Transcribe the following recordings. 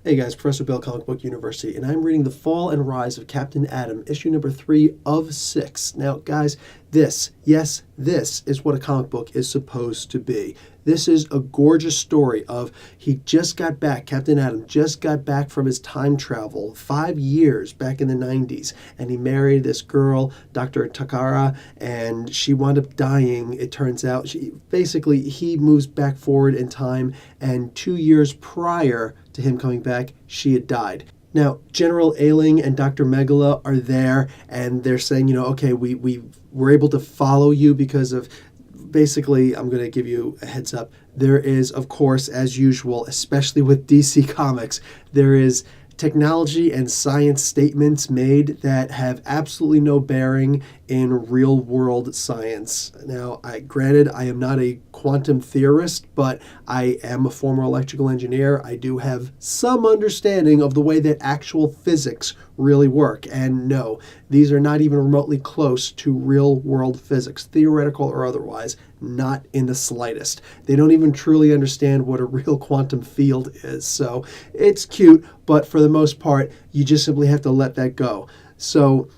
Hey guys, Professor Bill, Comic Book University, and I'm reading The Fall and Rise of Captain Atom, issue number 3 of 6. Now, guys, this is what a comic book is supposed to be. This is a gorgeous story of he just got back, Captain Atom just got back from his time travel 5 years back in the 90s, and he married this girl, Dr. Takara, and she wound up dying. It turns out he moves back forward in time, and 2 years prior to him coming back, she had died. Now, General Ailing and Dr. Megala are there, and they're saying, okay, we were able to follow you because of, basically, I'm going to give you a heads up. There is, of course, as usual, especially with DC Comics, there is technology and science statements made that have absolutely no bearing in real-world science. Now, granted, I am not a quantum theorist, but I am a former electrical engineer. I do have some understanding of the way that actual physics really work. And no, these are not even remotely close to real-world physics, theoretical or otherwise, not in the slightest. They don't even truly understand what a real quantum field is. So it's cute, but for the most part, you just simply have to let that go. So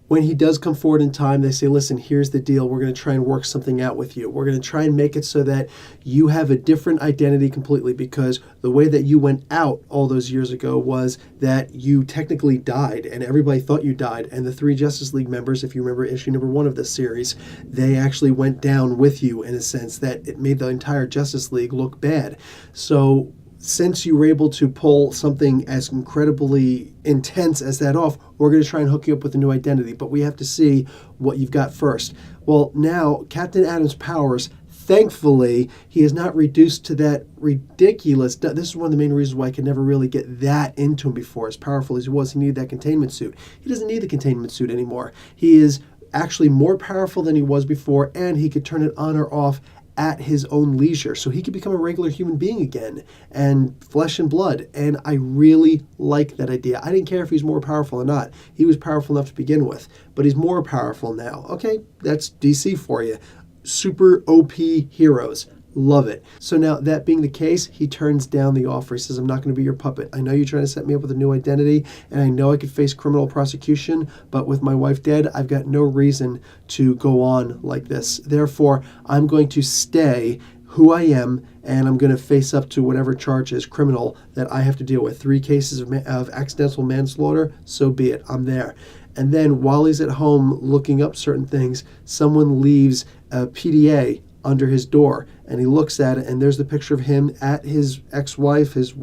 when he does come forward in time, they say, listen, here's the deal. We're going to try and work something out with you. We're going to try and make it so that you have a different identity completely, because the way that you went out all those years ago was that you technically died and everybody thought you died. And the 3 Justice League members, if you remember issue number 1 of this series, they actually went down with you in a sense that it made the entire Justice League look bad. So since you were able to pull something as incredibly intense as that off, we're going to try and hook you up with a new identity, but we have to see what you've got first. Well, now, Captain Atom's powers, thankfully, he is not reduced to that ridiculous... This is one of the main reasons why I could never really get that into him before. As powerful as he was, he needed that containment suit. He doesn't need the containment suit anymore. He is actually more powerful than he was before, and he could turn it on or off at his own leisure, so he could become a regular human being again, and flesh and blood. And I really like that idea. I didn't care if he's more powerful or not. He was powerful enough to begin with, but he's more powerful now. Okay, that's DC for you. Super OP heroes. Love it. So now, that being the case, he turns down the offer. He says, I'm not going to be your puppet. I know you're trying to set me up with a new identity, and I know I could face criminal prosecution, but with my wife dead, I've got no reason to go on like this. Therefore, I'm going to stay who I am, and I'm going to face up to whatever charge is criminal that I have to deal with. 3 cases of accidental manslaughter, so be it. I'm there. And then while he's at home looking up certain things, someone leaves a PDA under his door, and he looks at it, and there's the picture of him at his ex-wife, his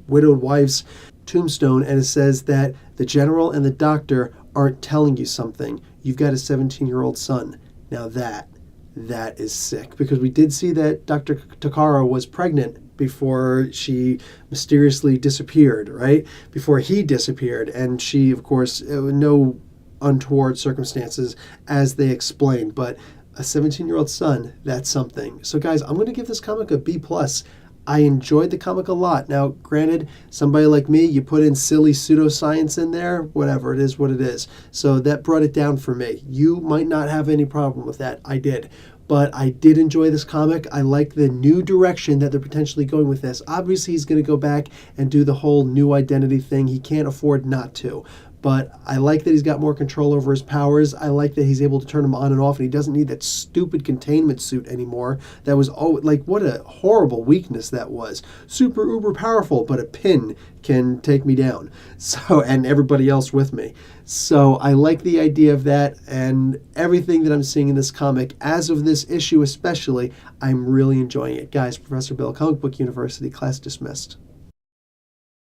widowed wife's tombstone, and it says that the general and the doctor aren't telling you something. You've got a 17-year-old son. Now that is sick, because we did see that Dr. Takara was pregnant before she mysteriously disappeared, right? Before he disappeared, and she, of course, no untoward circumstances, as they explained, but a 17-year-old son, that's something. So guys, I'm going to give this comic a B+. I enjoyed the comic a lot. Now, granted, somebody like me, you put in silly pseudoscience in there, whatever, it is what it is. So that brought it down for me. You might not have any problem with that. I did. But I did enjoy this comic. I like the new direction that they're potentially going with this. Obviously, he's going to go back and do the whole new identity thing. He can't afford not to. But I like that he's got more control over his powers. I like that he's able to turn them on and off, and he doesn't need that stupid containment suit anymore. That was, what a horrible weakness that was. Super uber powerful, but a pin can take me down. So, and everybody else with me. So I like the idea of that, and everything that I'm seeing in this comic, as of this issue especially, I'm really enjoying it. Guys, Professor Bill, Comic Book University, class dismissed.